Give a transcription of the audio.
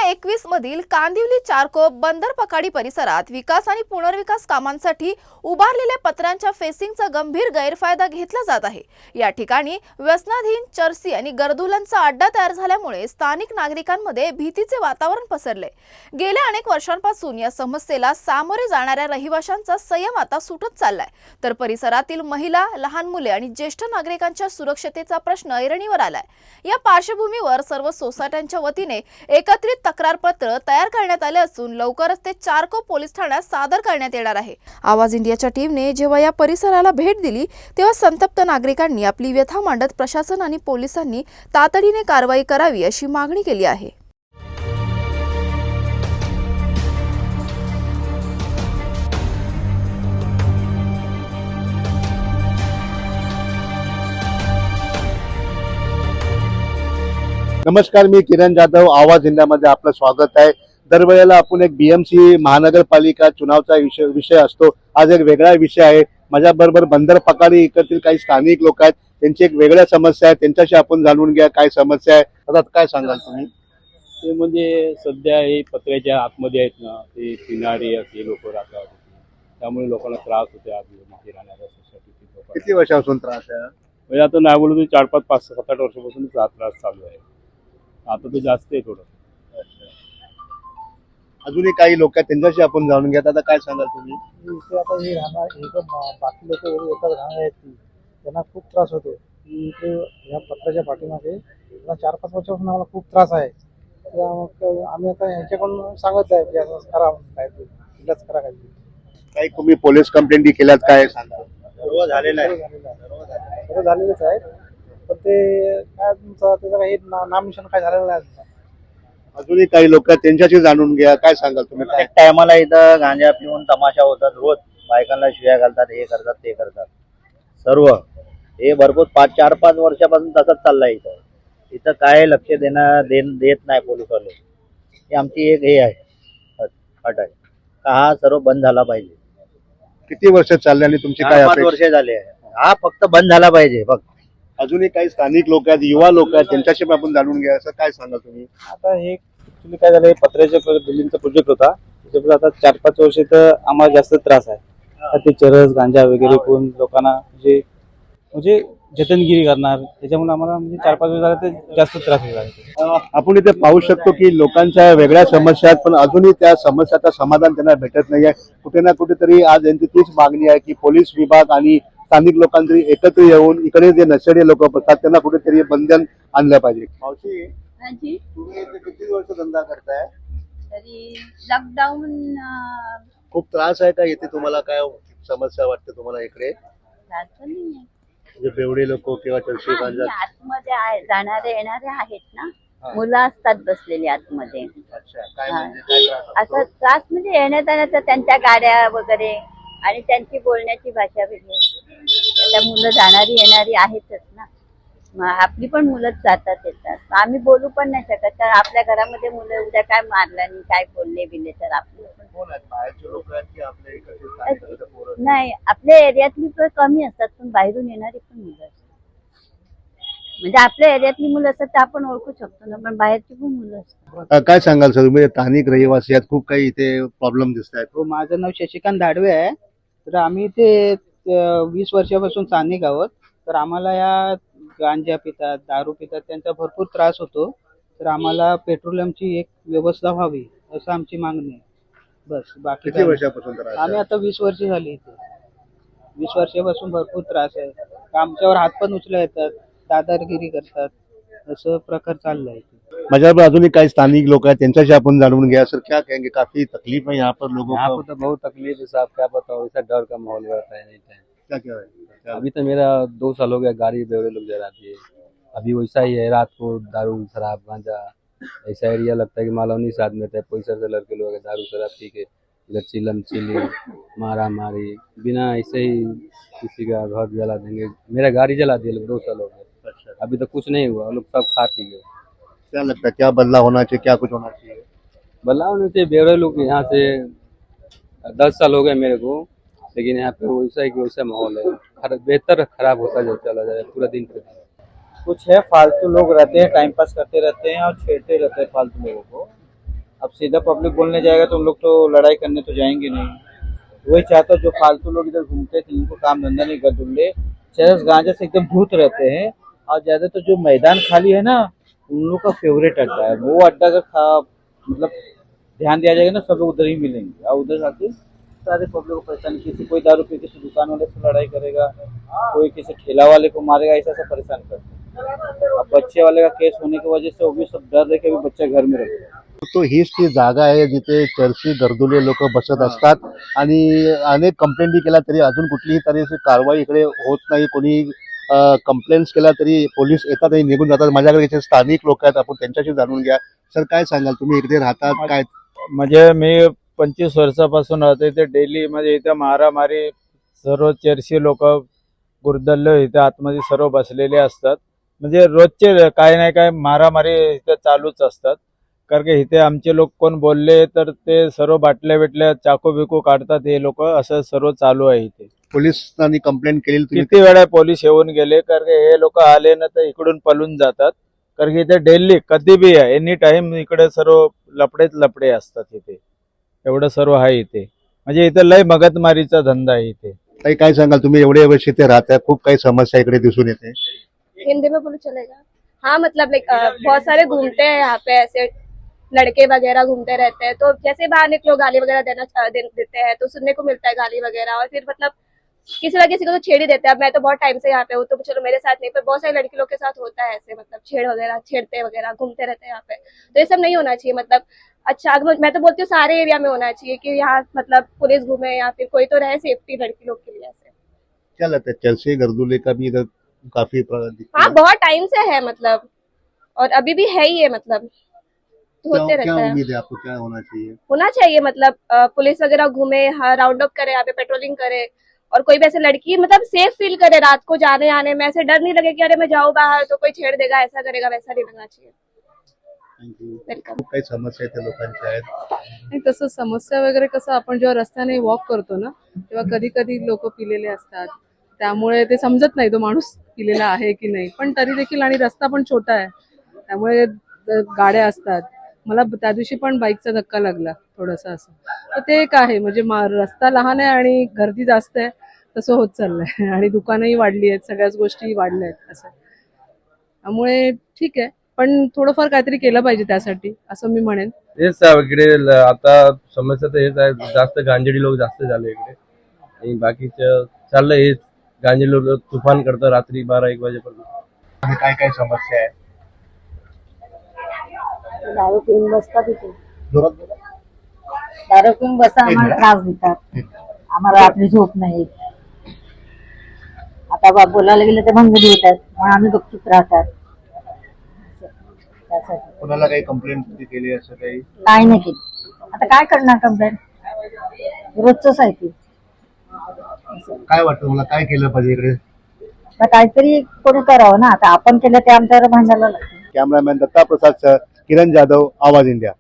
2021 मधील कांदिवली चारकोप बंदरपकाडी परिसरात विकास आणि पुनर्विकास कामांसाठी उभारलेल्या पत्र्यांच्या फेसिंगचा गंभीर गैरफायदा घेतला जात आहे। या ठिकाणी व्यसनाधीन, चरसी आणि गरदुलांचा अड्डा तयार झाल्यामुळे स्थानिक नागरिकांमध्ये भीतीचे वातावरण पसरले। गेल्या अनेक वर्षांपासून या समस्येला सामोरे जाणाऱ्या रहिवाशांचा संयम आता सुटत चाललाय, तर परिसरातील महिला, लहान मुले आणि ज्येष्ठ नागरिकांच्या सुरक्षतेचा प्रश्न ऐरणीवर आलाय। या पार्श्वभूमीवर सर्व सोसायट्यांच्या वतीने एकत्रित तक्रारपत्र तयार करण्यात आले असून लवकरच ते चारकोप पोलीस ठाण्यात सादर करण्यात येणार आहे। आवाज इंडियाच्या टीमने जेव्हा या परिसराला भेट दिली तेव्हा संतप्त नागरिकांनी आपली व्यथा मांडत प्रशासन आणि पोलिसांनी तातडीने कारवाई करावी अशी मागणी केली आहे। नमस्कार, मी किरण जाधव। आवाज इंडियामध्ये आपलं स्वागत आहे। दरवेळेला आपण एक बीएमसी महानगरपालिका चुनावचा विषय असतो। आज एक वेगळा विषय आहे। माझ्याबरोबर बंदरपकाडी इकडतील काही स्थानिक लोक आहेत, त्यांची एक वेगळ्या समस्या आहे, त्यांच्याशी आपण जाणून घ्या काय समस्या आहे। आता काय सांगाल तुम्ही? ते म्हणजे सध्या हे पत्र्याच्या आतमध्ये आहेत ना, ते पिणारे असे लोक राहतात, त्यामुळे लोकांना त्रास होते। आतमध्ये राहणाऱ्या सोसायटीतील किती वर्षापासून त्रास आहे? म्हणजे आता नाही बोलू तर 4, 5, 5, 7, 8 वर्षापासून हा त्रास चालू आहे। आता तो जास्त आहे थोडं। अजूनही काही लोक आहेत, त्यांच्याशी आपण जाणून घ्या। आता काय सांगाल तुम्ही? इथे आता हे राहणार बाकी लोक येतात राहणार आहेत त्यांना खूप त्रास होतो। इथे या पत्राच्या पाठीमागे 4-5 वर्षापासून आम्हाला खूप त्रास आहे। तर आम्ही आता यांच्याकडून सांगत आहे की असं करा, काय इलाज करा काही तुम्ही पोलीस कंप्लेंट केल्यात काय सांगा? सर्व झालेलं आहे, सर्व झालेलंच आहे, पण ते काय तुमचं त्याचं काही नामनिशाण काय झालेलं नाही। अजूनही काही लोक आहेत, त्यांच्याशी जाणून घ्या। काय सांगाल तुम्ही? एक टायमाला इथं गांजा पिऊन तमाशा होतात, रोज बायकांना शिव्या घालतात, हे करतात ते करतात। सर्व हे भरपूर 4-5 वर्षापासून तसंच चाललंय। इथं काय लक्ष देत नाही पोलिसवाले। ही आमची एक हे आहे, अट आहे का हा सर्व बंद झाला पाहिजे। किती वर्ष चालले आणि तुमची काय 5 वर्ष झाले हा फक्त बंद झाला पाहिजे बघ। अजूनही काही स्थानिक लोक आहेत, युवा लोक आहेत, त्यांच्याशी पण आपण जाणून घ्या। असं काय सांगा तुम्ही? आता हे ऍक्च्युली काय झालं, पत्र्याच्या बिल्डिंगचा प्रोजेक्ट होता, त्याच्यामुळे आता 4-5 वर्ष तर आम्हाला जास्त त्रास आहे। ते चरस, गांजा वगैरे पिऊन लोकांना म्हणजे जतनगिरी करणार, त्याच्यामुळे आम्हाला म्हणजे 4-5 वर्ष झाले ते जास्त त्रास होत आहे। आपण इथे पाहू शकतो की लोकांच्या वेगळ्या समस्या आहेत, पण अजूनही त्या समस्याचं समाधान त्यांना भेटत नाहीये। कुठे ना कुठेतरी आज यांची तीच मागणी आहे की पोलीस विभाग आणि स्थानिक लोकांनी एकत्र येऊन इकडे जे नशेडी लोक असतात त्यांना कुठेतरी बंधन आणलं पाहिजे। मावशी, तुम्ही इथे किती वर्ष धंदा करताय? तरी लॉकडाऊन खूप त्रास आहे का इथे? तुम्हाला काय समस्या वाटते तुम्हाला इकडे? म्हणजे बेवडे लोक किंवा चर्ची गांजा आतमध्ये जाणारे येणारे आहेत ना, मुलं असतात बसलेली आतमध्ये। अच्छा, काय म्हणजे काय त्रास असं त्रास म्हणजे येण्यात येण्याचा त्यांच्या गाड्या वगैरे आणि त्यांची बोलण्याची भाषा वेगळी। आता मुलं जाणारी येणारी आहेतच ना, मग आपली पण मुलंच जातात येतात, आम्ही बोलू पण नाही शकत, तर आपल्या घरामध्ये मुलं उद्या काय मारलं आणि काय बोलले बिले तर आपलं बाहेरचे लोक आहेत की आपल्या इकडचे स्थानिक पोरं? नाही, आपल्या एरियातली तर कमी असतात, पण बाहेरून येणारी पण मुलं असतात। म्हणजे आपल्या एरियातली मुलं असतात तर आपण ओळखू शकतो ना, पण बाहेरची पण मुलं असतात। काय सांगाल सर? म्हणजे स्थानिक रहिवासी आहेत, खूप काही इथे प्रॉब्लेम दिसत आहेत। हो, माझं नाव शशिकांत दाडवे आहे। तर आम्ही इथे 20 वर्षापासून स्थानिक आहोत। तर आम्हाला या गांजा पितात, दारू पितात, त्यांचा भरपूर त्रास होतो। तर आम्हाला पेट्रोलियमची एक व्यवस्था व्हावी असं आमची मागणी आहे, बस। बाकी किती वर्षापासून त्रास आहे? आम्ही आता 20 वर्ष झाली इथे। 20 वर्षापासून भरपूर त्रास आहे। आमच्यावर हात पण उचला येतात, दादागिरी करतात, असं प्रकार चाललाय। माझ्याबरोबर अजूनही काही स्थानिक लोक आहेत, त्यांच्याशी आपण जाणून घ्या। सर, क्या कहेंगे? काफी तकलीफ है यहाँ पर लोगों यहाँ को। पर तो बहुत तकलीफ है साहब, क्या बताओ, ऐसा डर का माहौल रहता है नहीं टाइम। क्या क्या है? अभी तो मेरा 2 साल हो गया गाड़ी बेवड़े लोग जलाती है। अभी वैसा ही है, रात को दारू शराब गांजा ऐसा एरिया लगता है कि मालवनी साथ में रहता है। पैसा से लड़के लोग दारू शराब पी के इधर चिलम चिली मारा मारी, बिना ऐसे ही किसी का घर जला देंगे। मेरा गाड़ी जला दिया लोग, 2 साल हो गए। अभी तो कुछ नहीं हुआ, लोग सब खा पी गए। क्या लगता है क्या बदलाव होना चाहिए, क्या कुछ होना चाहिए? बदलाव नहीं चाहिए। बेवड़े लोग यहाँ से 10 साल हो गए मेरे को, लेकिन यहाँ पे वैसा ही वैसा माहौल है, बेहतर खराब होता जो चला जाए पूरा दिन पे। कुछ है फालतू लोग रहते हैं, टाइम पास करते रहते हैं और छेड़ते रहते हैं फालतू लोगों को। सीधा पब्लिक बोलने जाएगा तो उन लोग तो लड़ाई करने तो जाएंगे नहीं। वही चाहता जो फालतू लोग इधर घूमते थे इनको काम धंधा नहीं कर दूंगे, चरस गांजा से एकदम भूत रहते हैं। और ज्यादा तो जो मैदान खाली है ना उन लोग का फेवरेट अड्डा है, वो अड्डा का मतलब ध्यान दिया जाएगा ना सब लोग उधर ही मिलेंगे। और उधर आके सारे पब्लिक को परेशान, किसी कोई दारू पी किसी दुकान वाले से लड़ाई करेगा, कोई किसी ठेला वाले को मारेगा, ऐसा सब परेशान करते हैं। अब बच्चे वाले का केस होने की वजह से वो भी सब डर रहे कि अभी बच्चा घर में रखेगा। तो हीच ती जागा आहे जिथे चर्ची गर्दुले लोक बसत असतात आणि अनेक कंप्लेंटी केल्या तरी अजून कुठलीही तऱ्हेची कारवाई इकडे होत नाही। कोणी कंप्लेंट्स केला तरी पोलीस येतात आणि निघून जातात। माझ्याकडे इथे स्थानिक लोक आहेत, आपण त्यांच्याशी जाणून घ्या। सर काय सांगाल, तुम्ही इकडे राहतात काय? म्हणजे मी 25 वर्षापासून राहतो इथे डेली, म्हणजे इथे मारामारी सर्व चर्ची लोक गुरदल्ले इथे आतमध्ये सर्व बसलेले असतात। म्हणजे रोजचे काय नाही काय मारामारी इथे चालूच असतात। कारण की इथे आमचे लोक कोण बोलले तर ते सर्व बाटल्या बिटल्या चाकू बिकू काढतात हे लोक, असं सर्व चालू आहे इथे। पोलिसांनी कंप्लेंट केली तुम्ही? किती वेळा पोलीस येऊन गेले, कारण की हे लोक आले ना तर इकडून पळून जातात। कारण की इथे डेली कधी बी आहे, एनी टाइम इकडे सर्व लपडे असतात इथे, एवढं सर्व आहे इथे। म्हणजे इथे लय मगतमारीचा धंदा आहे इथे। ताई काय सांगाल, तुम्ही एवढे वर्ष इथे राहताय, खूप काही समस्या इकडे दिसून येते। हिंदी में बोलो चलेगा? हाँ, मतलब लाइक बहुत सारे घूमते हैं यहाँ पे, ऐसे लड़के वगैरह घूमते रहते हैं, तो जैसे बाहर निकलो गाली वगैरह देते हैं तो सुनने को मिलता है गाली वगैरह, और फिर मतलब किसी ना किसी को तो छेड़ ही देते हैं। अब मैं तो बहुत टाइम से यहाँ पे हूँ तो चलो मेरे साथ नहीं, पर बहुत सारे लड़की लोग के साथ होता है ऐसे, मतलब छेड़ते वगैरह घूमते रहते हैं यहाँ पे। तो ये सब नहीं होना चाहिए। मतलब अच्छा, मैं तो बोलती हूँ सारे एरिया में होना चाहिए कि यहाँ मतलब पुलिस घूमे या फिर कोई तो रहे सेफ्टी लड़की लोग के लिए ऐसे। क्या लगता है चर्ची गर्दुले का भी इधर काफी हाँ, बहुत टाइम से है मतलब, और अभी भी है ही है, मतलब होते क्या रहता है। उम्मीद है आपको, क्या होना चाहिए मतलब पुलिस वगैरह घूमे, हाँ, राउंड अप करे, यहाँ पे पेट्रोलिंग करे, और कोई भी ऐसे लड़की मतलब सेफ फील करे रात को जाने आने में, ऐसे डर नहीं लगे कि अरे मैं जाऊँ बाहर तो कोई छेड़ देगा, ऐसा करेगा, वैसा नहीं लगना चाहिए। वेलकम। काही समस्या इथे लोकांच्या आहेत? नाही, तसं समस्या वगैरे कसं आपण जेव्हा रस्त्याने वॉक करतो ना तेव्हा कधी कधी लोक पिलेले असतात, त्यामुळे ते समजत नाही तो माणूस पिलेला आहे की नाही, पण तरी देखील, आणि रस्ता पण छोटा आहे त्यामुळे गाड्या असतात। मला त्या दिवशी पण बाईकचा धक्का लागला थोडासा असं, तर ते एक आहे म्हणजे रस्ता लहान आहे आणि गर्दी जास्त आहे, तसं होत चाललंय आणि दुकानंही वाढली आहेत, सगळ्याच गोष्टी वाढल्या आहेत असं। त्यामुळे ठीक आहे, पण थोडंफार काहीतरी केलं पाहिजे त्यासाठी असं मी म्हणेन। हेच इकडे आता समस्या तर हेच आहे, जास्त गांजेडी लोक जास्त झाले इकडे आणि बाकीचं चाललंय हेच, गांजेडी लोक तुफान करतात रात्री 12-1 वाजेपर्यंत। आणि काय काय समस्या आहे? दारू पिऊन बसतात इथे, जोरात बोला. दारू पिऊन बसता आम्हाला त्रास देतात, आम्हाला रात्री झोप नाही येत। आता बोलायला गेलं तर भंगडी येतात, मग आम्ही गपचूप राहतात। त्यासाठी कोणाला काही कंप्लेंट केली असं काही? काय नाही केली, आता काय करणार कंप्लेंट, रोजच आहे ती। काय वाटतं मला, काय केलं पाहिजे इकडे? आता काहीतरी कोणी करावं ना, आता आपण केलं ते आमच्यावर भांडायला लागतं। कॅमेरामॅन दत्ता प्रसाद सर, किरण जाधव, आवाज इंडिया।